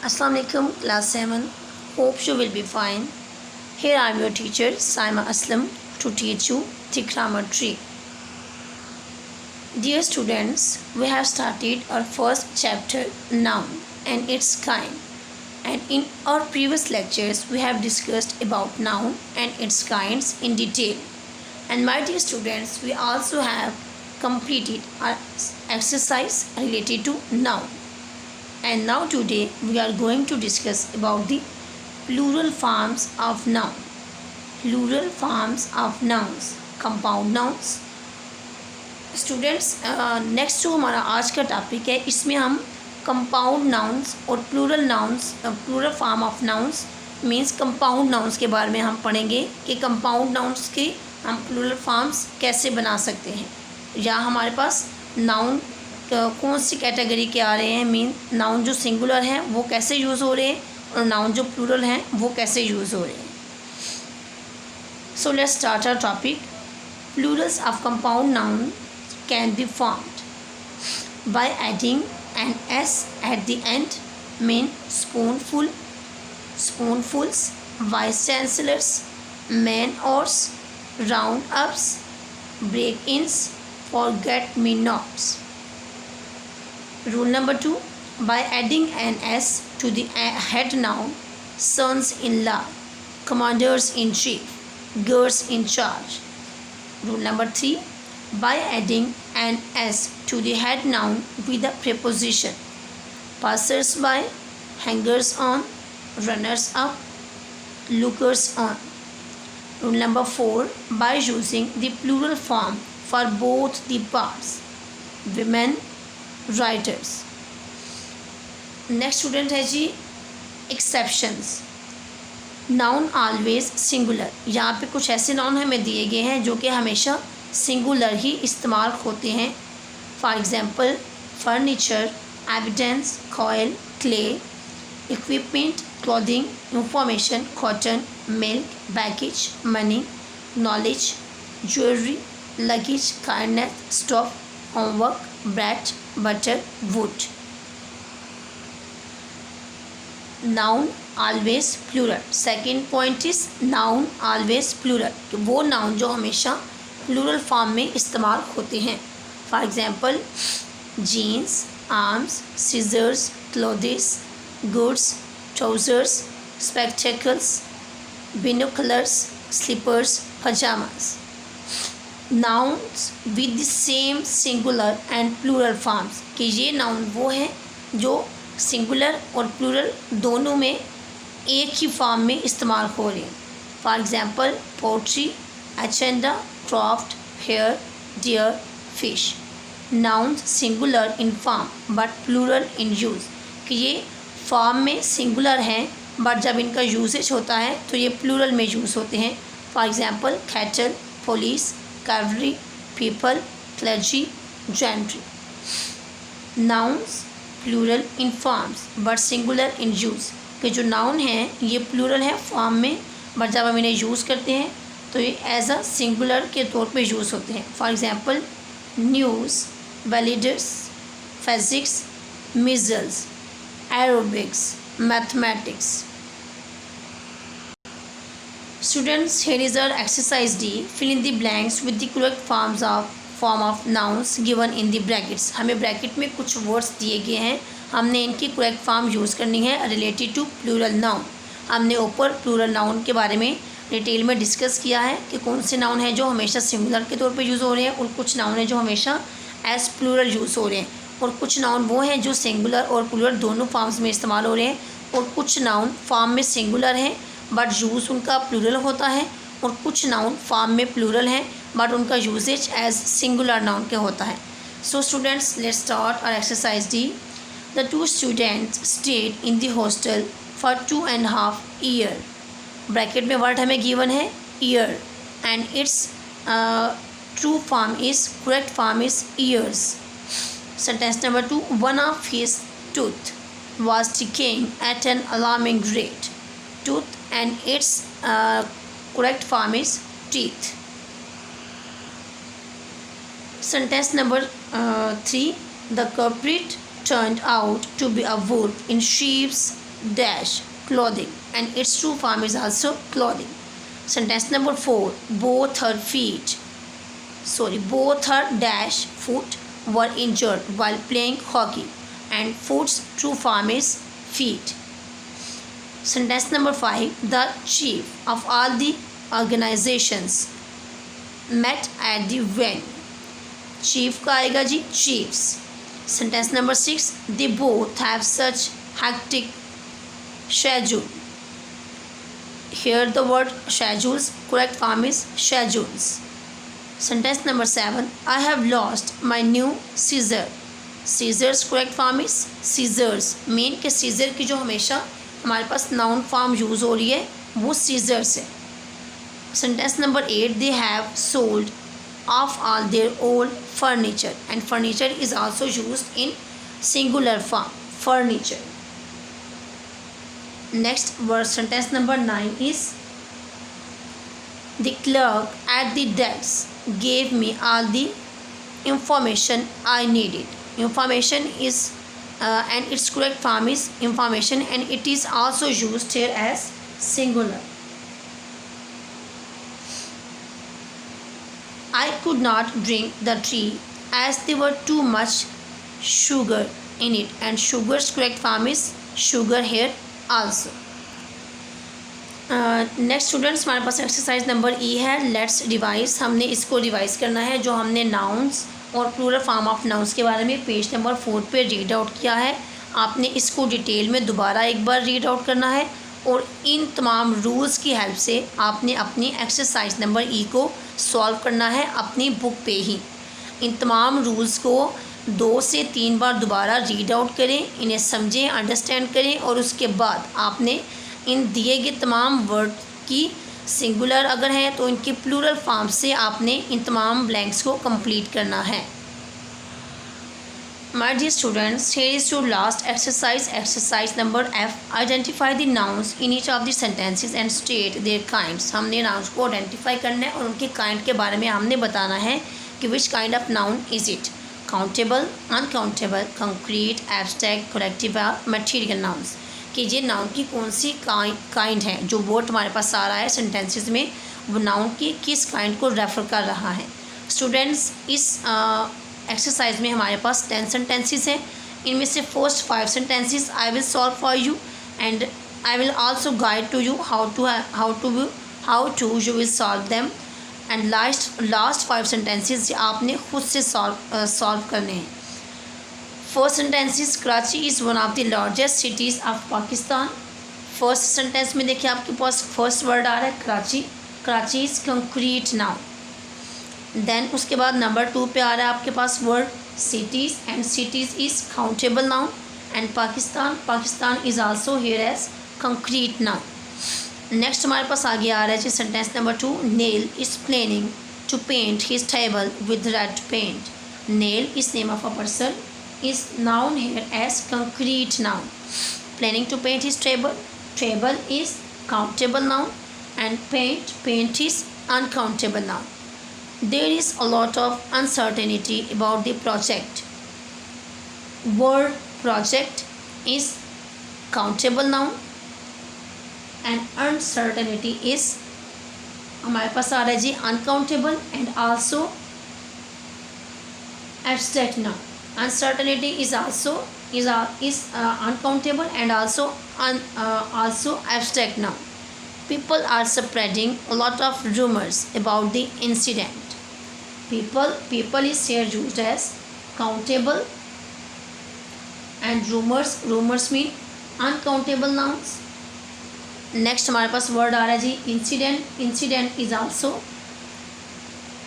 Assalamu alaikum, class 7. Hope you will be fine. Here I am your teacher Saima Aslam to teach you the grammar tree. Dear students, we have started our first chapter, noun and its kind. And in our previous lectures we have discussed about noun and its kinds in detail. And my dear students, we also have completed our exercise related to noun. And now today we are going to discuss about the plural forms of noun. Plural forms of nouns, compound nouns. Students next जो हमारा आज का topic है, इसमें हम compound nouns और plural nouns, plural form of nouns means compound nouns के बारे में हम पढ़ेंगे कि कंपाउंड नाउन्स के हम प्लूरल फॉर्म्स कैसे बना सकते हैं, या हमारे पास नाउन कौन सी कैटेगरी के आ रहे हैं, मीन नाउन जो सिंगुलर हैं वो कैसे यूज़ हो रहे हैं और नाउन जो प्लूरल हैं वो कैसे यूज़ हो रहे हैं. So let's start our topic. Plurals of compound noun can be formed by adding an s at the end, mean spoonful, spoonfuls, vice chancellors, man-or's, round-ups, break-ins, forget-me-nots. Rule number 2. By adding an s to the head noun, sons-in-law, commanders-in-chief, girls in charge. Rule number 3. By adding an s to the head noun with the preposition passers-by, hangers-on, runners-up, lookers-on. Rule number 4. By using the plural form for both the parts, women, writers. Next student है जी exceptions. Noun always singular. यहाँ पे कुछ ऐसे noun हमें दिए गए हैं जो कि हमेशा सिंगुलर ही इस्तेमाल होते हैं. For example furniture, evidence, coil, clay, equipment, clothing, information, cotton, milk, baggage, money, knowledge, jewellery, luggage, kindness, staff, homework, bread, butter, wood. Noun always plural. Second point is noun always plural, वो noun जो हमेशा plural form में इस्तेमाल होते हैं. For example jeans, arms, scissors, clothes, goods, trousers, spectacles, binoculars, slippers, pyjamas. Nouns with the same singular and plural forms, कि ये noun वो हैं जो सिंगुलर और प्लूरल दोनों में एक ही फॉर्म में इस्तेमाल हो रहे हैं. For example poetry, agenda, craft, hair, deer, fish. Nouns singular in form but plural in use, कि ये फॉर्म में सिंगुलर हैं बट जब इनका यूजेज होता है तो ये प्लूरल में यूज़ होते हैं. For example cattle, police, cavalry, people, clergy, gentry. Nouns plural in forms but singular in use, कि जो नाउन हैं ये प्लूरल है फॉर्म में बट जब हम इन्हें यूज़ करते हैं तो ये एज अ सिंगुलर के तौर पे यूज़ होते हैं. For example news, billiards, physics, measles, aerobics, mathematics. Students, here is our exercise D. Fill in the blanks with the correct form of nouns given in the brackets. हमें bracket में कुछ words दिए गए हैं, हमने इनकी करेक्ट फॉर्म यूज़ करनी है रिलेटेड टू प्लूरल नाउन. हमने ऊपर प्लूरल नाउन के बारे में डिटेल में डिस्कस किया है कि कौन से नाउन हैं जो हमेशा सिंगुलर के तौर पे यूज़ हो रहे हैं और कुछ नाउन हैं जो हमेशा एज प्लूरल यूज़ हो रहे हैं, और कुछ नाउन वो हैं जो सिंगुलर और प्लूरल दोनों फॉर्म्स में इस्तेमाल हो रहे हैं, और कुछ नाउन फॉर्म में सिंगुलर हैं बट यूज़ उनका प्लूरल होता है, और कुछ नाउन फॉर्म में प्लूरल हैं बट उनका यूजेज एज सिंगुलर नाउन के होता है. So students, let's start our exercise D. The 2 students stayed in the hostel for 2.5 year. Bracket में वर्ड हमें गिवन है year and its true form is, correct form is years. Sentence number 2. One of his tooth was decaying at an alarming rate. Tooth and its correct form is teeth. Sentence number 3. The culprit turned out to be a wolf in sheep's dash clothing, and its true form is also clothing. Sentence number 4. Both her dash foot were injured while playing hockey, and foot's true form is feet. Sentence number 5. The chief of all the organizations met at the venue. Chief का आएगा जी chiefs. Sentence number 6. They both have such hectic schedule. Here the word schedules, correct form is schedules. Sentence number 7. I have lost my new scissor. Scissors correct form is scissors. Main के scissor की जो हमेशा हमारे पास noun form use हो रही है वो scissors है. Sentence number 8. They have sold off all their old furniture, and furniture is also used in singular form, furniture. Next verse, sentence number 9 is the clerk at the desk gave me all the information I needed. Information is and its correct form is information, and it is also used here as singular. I could not drink the tea as there were too much sugar in it, and sugar's correct form is sugar here also. Next students हमारे पास exercise number ई है. Let's revise. हमने इसको revise करना है जो हमने nouns और plural form of nouns के बारे में पेज नंबर 4 पे रीड आउट किया है. आपने इसको डिटेल में दोबारा एक बार रीड आउट करना है, और इन तमाम रूल्स की हेल्प से आपने अपनी एक्सरसाइज नंबर ई को सॉल्व करना है अपनी बुक पे ही. इन तमाम रूल्स को 2 से 3 बार दोबारा रीड आउट करें, इन्हें समझें, अंडरस्टैंड करें, और उसके बाद आपने इन दिए गए तमाम वर्ड की सिंगुलर अगर हैं तो इनके प्लूरल फॉर्म से आपने इन तमाम ब्लैंक्स को कंप्लीट करना है. My dear students, here is your last exercise, exercise number F. Identify the nouns in each of the sentences and state their kinds. हमने nouns को identify करना है और उनके kind के बारे में हमने बताना है कि which kind of noun is it. Countable, uncountable, concrete, abstract, collective और material nouns. कि ये नाउन की कौन सी काइंड है. जो वर्ड हमारे पास आ रहा है सेंटेंसेस में वो नाउन की किस काइंड को रेफ़र कर रहा है. स्टूडेंट्स, इस एक्सरसाइज में हमारे पास 10 सेंटेंसेस हैं. इनमें से first 5 sentences I will solve for you, and I will also guide to you how to you will solve them. And last 5 sentences आपने खुद से सॉल्व करने हैं. First sentences, Karachi is one of the largest cities of Pakistan. First sentence में देखिए आपके पास first word आ रहा है Karachi. Karachi is concrete noun. Then उसके बाद नंबर 2 पे आ रहा है आपके पास word cities, and cities is countable noun. And Pakistan is also here as concrete noun. Next हमारे पास आगे आ रहा है जी sentence number 2. Nail is planning to paint his table with red paint. Nail is name of a person, is noun here as concrete noun. Planning to paint his table. Table is countable noun, and paint is uncountable noun. There is a lot of uncertainty about the project. Word project is countable noun, and uncertainty is हमारे पास आ रहा है जी uncountable and also abstract noun. Uncertainty is uncountable and also abstract noun. People are spreading a lot of rumors about the incident. People is here used as countable, and rumors mean uncountable nouns. Next हमारे पास word आ रहा है जी incident is also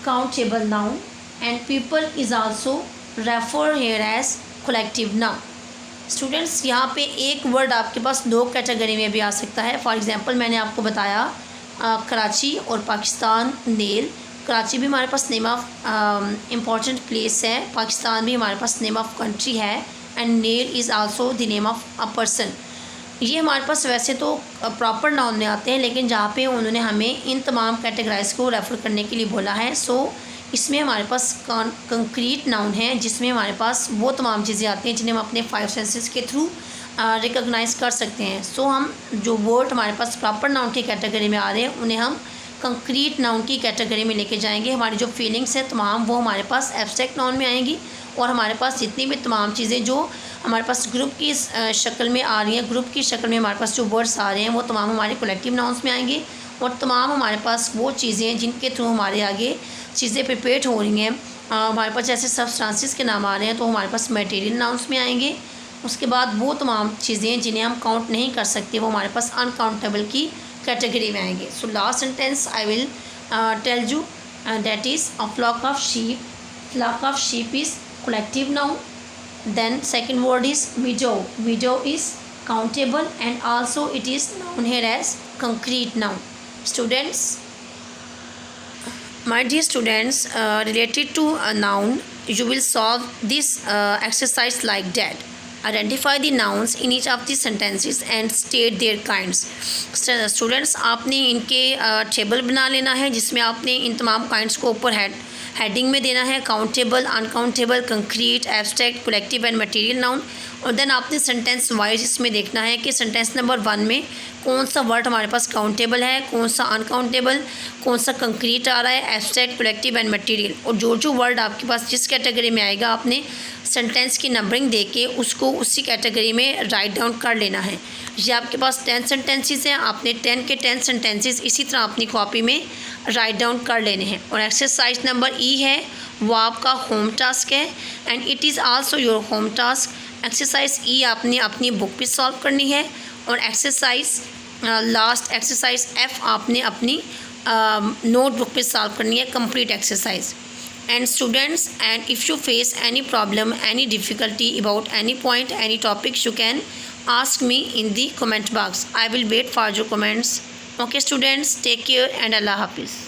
countable noun, and people is also refer here as collective noun. Students, यहाँ पे एक word आपके पास 2 कैटेगरी में भी आ सकता है. फॉर एग्जांपल मैंने आपको बताया कराची और पाकिस्तान. नेल, कराची भी हमारे पास नेम ऑफ इम्पॉर्टेंट प्लेस है, पाकिस्तान भी हमारे पास नेम ऑफ कंट्री है, and nail is also the name of a person. ये हमारे पास वैसे तो प्रॉपर नाउन में आते हैं, लेकिन जहाँ पे उन्होंने हमें इन तमाम कैटेगराइज को रेफ़र करने के लिए बोला है. सो इसमें हमारे पास कंक्रीट नाउन है जिसमें हमारे पास वो तमाम चीज़ें आती हैं जिन्हें हम अपने 5 सेंसेस के थ्रू रिकॉग्नाइज कर सकते हैं। सो हम जो वर्ड हमारे पास प्रॉपर नाउन की कैटेगरी में आ रहे हैं उन्हें हम कंक्रीट नाउन की कैटेगरी में लेके जाएंगे। हमारी जो फीलिंग्स हैं तमाम वो हमारे पास एब्स्ट्रैक्ट नाउन में आएंगी, और हमारे पास जितनी भी तमाम चीज़ें जो हमारे पास ग्रुप की शक्ल में आ रही हैं, ग्रुप की शक्ल में हमारे पास जो वर्ड्स आ रहे हैं वो तमाम हमारे कलेक्टिव नाउन्स में आएंगे। और तमाम हमारे पास वो चीज़ें जिनके थ्रू हमारे आगे चीज़ें प्रिपेयर हो रही हैं, हमारे पास जैसे सब्सटेंसेस के नाम आ रहे हैं तो हमारे पास मटेरियल नाउन्स में आएंगे। उसके बाद वो तमाम चीज़ें जिन्हें हम काउंट नहीं कर सकते वो हमारे पास अनकाउंटेबल की कैटेगरी में आएंगे। So last sentence I will tell you that is a flock of sheep. Flock of sheep is collective noun. Then second word is meadow. Meadow is countable and also it is known here as concrete noun. Students, my dear students, related to a noun, you will solve this exercise like that. Identify the nouns in each of the sentences and state their kinds. Students, आपने इनके table बना लेना है जिसमें आपने इन तमाम kinds को ऊपर हेडिंग में देना है, countable, uncountable, concrete, abstract, collective and material noun. और देन आपने सेंटेंस वाइज इसमें देखना है कि सेंटेंस नंबर 1 में कौन सा वर्ड हमारे पास काउंटेबल है, कौन सा अनकाउंटेबल, कौन सा कंक्रीट आ रहा है, एब्स्ट्रैक्ट, कलेक्टिव एंड मटेरियल। और जो वर्ड आपके पास जिस कैटेगरी में आएगा आपने सेंटेंस की नंबरिंग दे के उसको उसी कैटेगरी में राइट डाउन कर लेना है। ये आपके पास 10 सेंटेंसेस हैं, आपने 10 के 10 सेंटेंसेस इसी तरह अपनी कॉपी में राइट डाउन कर लेने हैं। और एक्सरसाइज नंबर ई है वो आपका होम टास्क है and it is also your home task. Exercise ई आपने अपनी बुक पे सॉल्व करनी है और एक्सरसाइज लास्ट एक्सरसाइज एफ आपने अपनी नोटबुक पे सॉल्व करनी है, complete exercise. And students, and if you face any problem, any difficulty about any point, any topic, you can ask me in the comment box. I will wait for your comments. Okay students, take care and Allah Hafiz.